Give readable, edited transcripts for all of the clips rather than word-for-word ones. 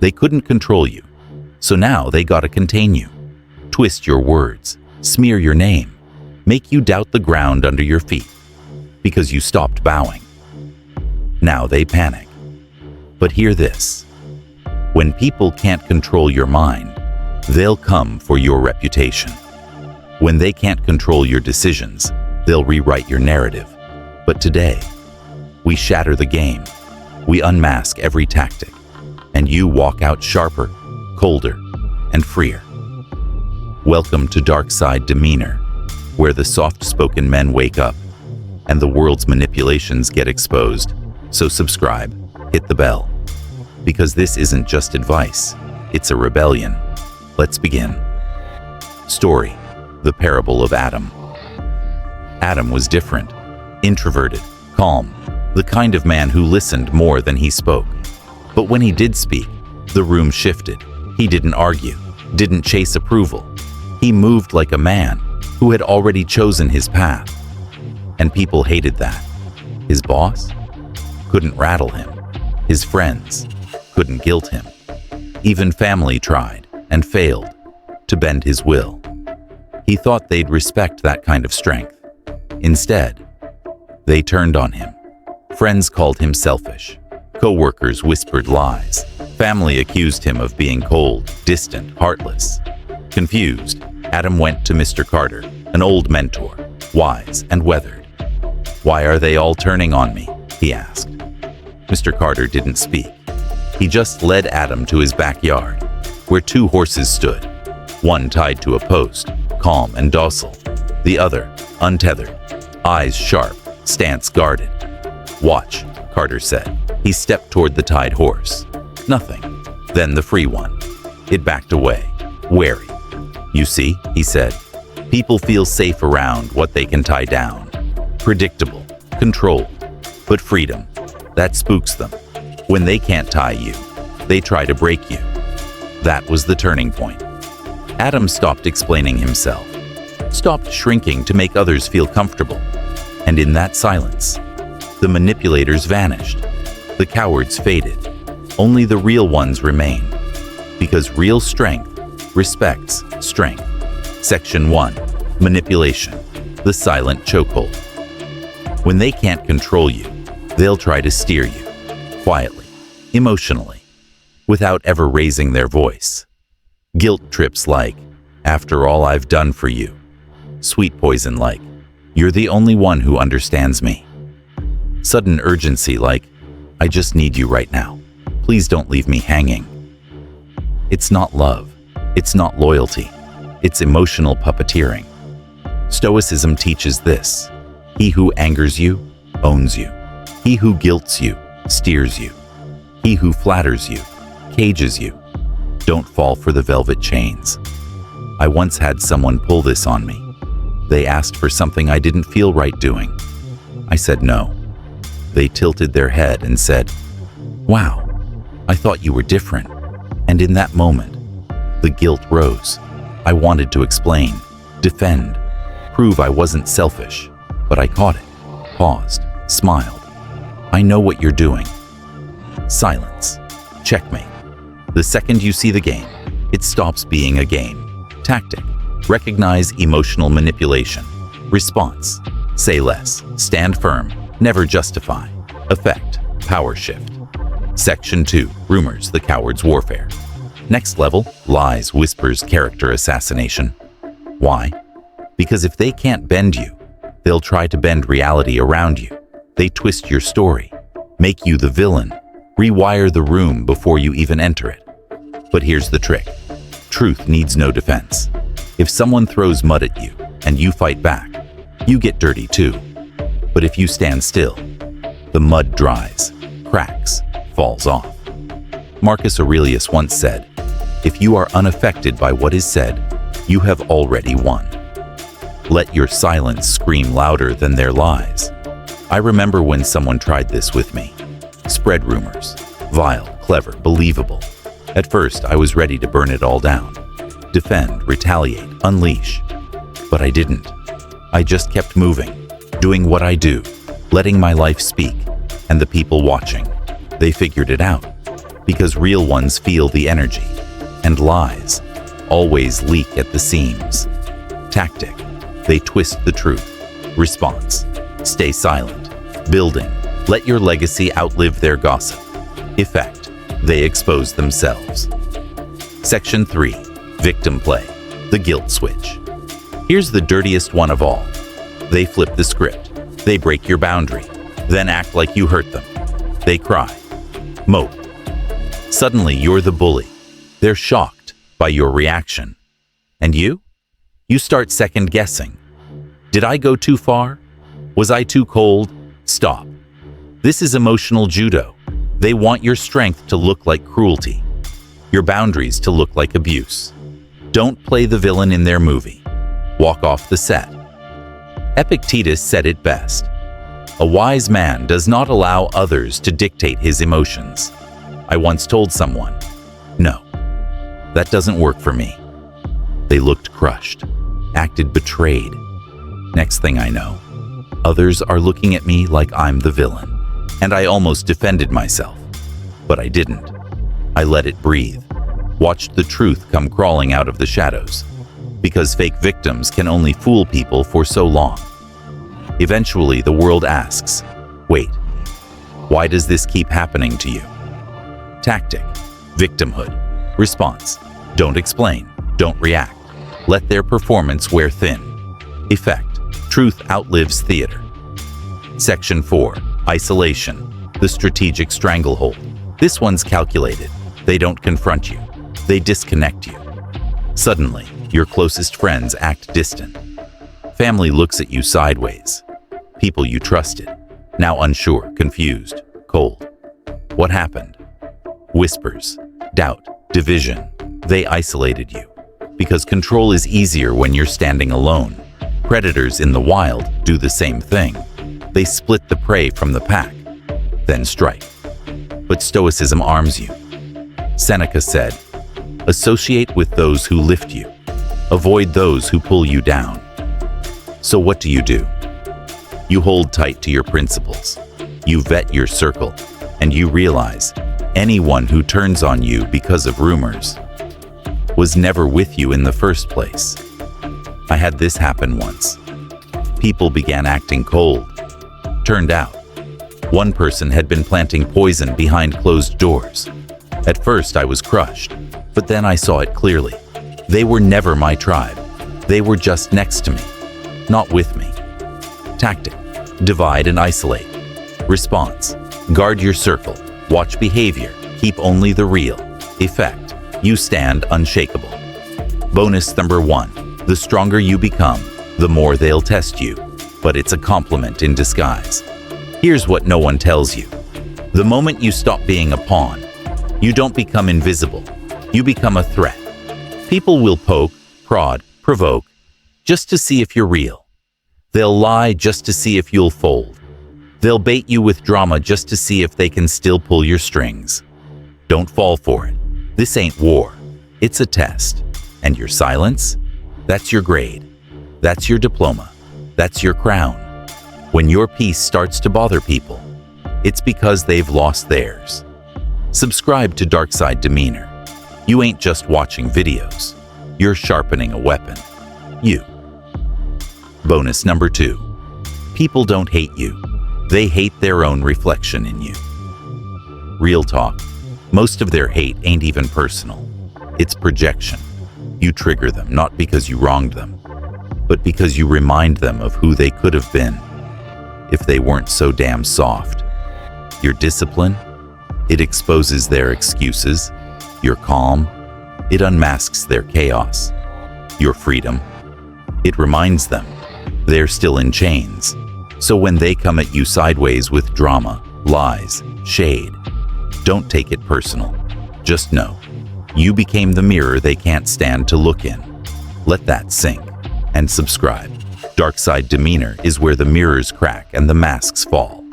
They couldn't control you, so now they gotta contain you. Twist your words, smear your name, make you doubt the ground under your feet, because you stopped bowing. Now they panic. But hear this. When people can't control your mind, they'll come for your reputation. When they can't control your decisions, they'll rewrite your narrative. But today, we shatter the game. We unmask every tactic, and you walk out sharper, colder, and freer. Welcome to Darkside Demeanor, where the soft-spoken men wake up and the world's manipulations get exposed. So subscribe, hit the bell, because this isn't just advice, it's a rebellion. Let's begin. Story: the parable of Adam. Adam was different, introverted, calm, the kind of man who listened more than he spoke. But when he did speak, the room shifted. He didn't argue, didn't chase approval. He moved like a man who had already chosen his path. And people hated that. His boss couldn't rattle him. His friends couldn't guilt him. Even family tried and failed to bend his will. He thought they'd respect that kind of strength. Instead, they turned on him. Friends called him selfish. Co-workers whispered lies. Family accused him of being cold, distant, heartless. Confused, Adam went to Mr. Carter, an old mentor, wise and weathered. "Why are they all turning on me?" he asked. Mr. Carter didn't speak. He just led Adam to his backyard, where two horses stood, one tied to a post, calm and docile, the other untethered, eyes sharp, stance guarded. "Watch," Carter said. He stepped toward the tied horse. Nothing. Then the free one. It backed away, wary. "You see," he said, "people feel safe around what they can tie down. Predictable, controlled. But freedom, that spooks them. When they can't tie you, they try to break you." That was the turning point. Adam stopped explaining himself, stopped shrinking to make others feel comfortable. And in that silence, the manipulators vanished. The cowards faded. Only the real ones remained. Because real strength respects strength. Section 1. Manipulation. The silent chokehold. When they can't control you, they'll try to steer you, quietly, emotionally, without ever raising their voice. Guilt trips like, "After all I've done for you." Sweet poison like, "You're the only one who understands me." Sudden urgency like, "I just need you right now. Please don't leave me hanging." It's not love. It's not loyalty. It's emotional puppeteering. Stoicism teaches this: he who angers you, owns you. He who guilts you, steers you. He who flatters you, cages you. Don't fall for the velvet chains. I once had someone pull this on me. They asked for something I didn't feel right doing. I said no. They tilted their head and said, "Wow, I thought you were different." And in that moment, the guilt rose. I wanted to explain, defend, prove I wasn't selfish, but I caught it, paused, smiled. "I know what you're doing." Silence. Checkmate. The second you see the game, it stops being a game. Tactic. Recognize emotional manipulation. Response. Say less. Stand firm. Never justify. Effect. Power shift. Section 2. Rumors, the coward's warfare. Next level. Lies, whispers, character assassination. Why? Because if they can't bend you, they'll try to bend reality around you. They twist your story, make you the villain, rewire the room before you even enter it. But here's the trick. Truth needs no defense. If someone throws mud at you and you fight back, you get dirty too. But if you stand still, the mud dries, cracks, falls off. Marcus Aurelius once said, "If you are unaffected by what is said, you have already won." Let your silence scream louder than their lies. I remember when someone tried this with me. Spread rumors. Vile, clever, believable. At first, I was ready to burn it all down. Defend, retaliate, unleash. But I didn't. I just kept moving, doing what I do, letting my life speak, and the people watching. They figured it out. because real ones feel the energy, and lies always leak at the seams. Tactic: they twist the truth. Response: stay silent. Building: let your legacy outlive their gossip. Effect: they expose themselves. Section 3. Victim play: the guilt switch. Here's the dirtiest one of all. They flip the script. They break your boundary, then act like you hurt them. They cry, mope. Suddenly you're the bully. They're shocked by your reaction. And you? You start second-guessing. Did I go too far? Was I too cold? Stop. This is emotional judo. They want your strength to look like cruelty, your boundaries to look like abuse. Don't play the villain in their movie. Walk off the set. Epictetus said it best. A wise man does not allow others to dictate his emotions. I once told someone, no, that doesn't work for me. They looked crushed, acted betrayed. Next thing I know, others are looking at me like I'm the villain. And I almost defended myself, but I didn't. I let it breathe, watched the truth come crawling out of the shadows, because fake victims can only fool people for so long. Eventually, the world asks, wait, why does this keep happening to you? Tactic: victimhood. Response: don't explain, don't react. Let their performance wear thin. Effect: truth outlives theater. Section 4. Isolation: the strategic stranglehold. This one's calculated. They don't confront you. They disconnect you. Suddenly, your closest friends act distant. Family looks at you sideways. People you trusted, now unsure, confused, cold. What happened? Whispers, doubt, division. They isolated you. Because control is easier when you're standing alone. Predators in the wild do the same thing. They split the prey from the pack, then strike. But Stoicism arms you. Seneca said, associate with those who lift you. Avoid those who pull you down. So what do? You hold tight to your principles. You vet your circle, and you realize anyone who turns on you because of rumors was never with you in the first place. I had this happen once. People began acting cold. Turned out, one person had been planting poison behind closed doors. At first, I was crushed, but then I saw it clearly. They were never my tribe. They were just next to me, not with me. Tactic: divide and isolate. Response: guard your circle, watch behavior, keep only the real. Effect: you stand unshakable. Bonus number 1. The stronger you become, the more they'll test you, but it's a compliment in disguise. Here's what no one tells you. The moment you stop being a pawn, you don't become invisible. You become a threat. People will poke, prod, provoke, just to see if you're real. They'll lie just to see if you'll fold. They'll bait you with drama just to see if they can still pull your strings. Don't fall for it. This ain't war. It's a test. And your silence? That's your grade. That's your diploma. That's your crown. When your peace starts to bother people, it's because they've lost theirs. Subscribe to Darkside Demeanor. You ain't just watching videos. You're sharpening a weapon. You. Bonus number 2. People don't hate you. They hate their own reflection in you. Real talk. Most of their hate ain't even personal. It's projection. You trigger them not because you wronged them, but because you remind them of who they could have been if they weren't so damn soft. Your discipline, it exposes their excuses. Your calm, it unmasks their chaos. Your freedom, it reminds them they're still in chains. So when they come at you sideways with drama, lies, shade, don't take it personal. Just know, you became the mirror they can't stand to look in. Let that sink, and subscribe. Darkside Demeanor is where the mirrors crack and the masks fall.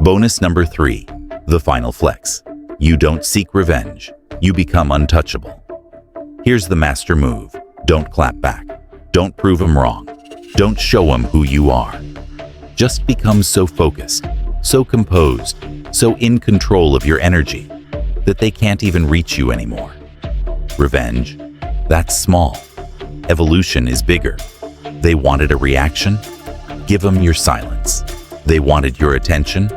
Bonus number 3, the final flex. You don't seek revenge, you become untouchable. Here's the master move. Don't clap back. Don't prove them wrong. Don't show them who you are. Just become so focused, so composed, so in control of your energy, that they can't even reach you anymore. Revenge? That's small. Evolution is bigger. They wanted a reaction? Give them your silence. They wanted your attention?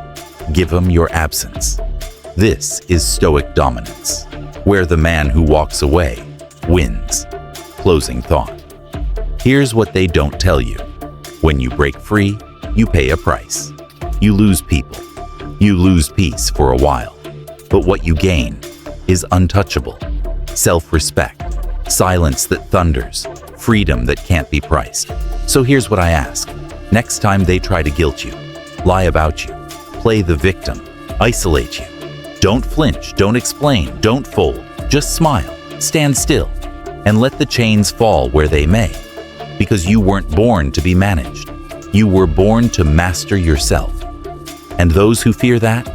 Give them your absence. This is Stoic dominance, where the man who walks away wins. Closing thought. Here's what they don't tell you. When you break free, you pay a price. You lose people. You lose peace for a while. But what you gain is untouchable. Self-respect, silence that thunders, freedom that can't be priced. So here's what I ask. Next time they try to guilt you, lie about you, play the victim, isolate you, don't flinch, don't explain, don't fold. Just smile, stand still, and let the chains fall where they may. Because you weren't born to be managed. You were born to master yourself. And those who fear that,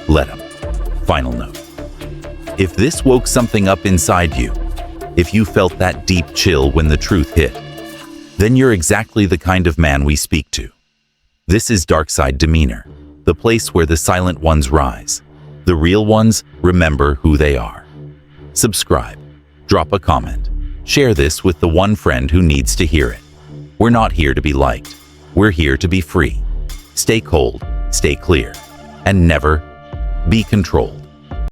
let them. Final note. If this woke something up inside you, if you felt that deep chill when the truth hit, then you're exactly the kind of man we speak to. This is Darkside Demeanor, the place where the silent ones rise. The real ones remember who they are. Subscribe, drop a comment, share this with the one friend who needs to hear it. We're not here to be liked. We're here to be free. Stay cold, stay clear, and never be controlled.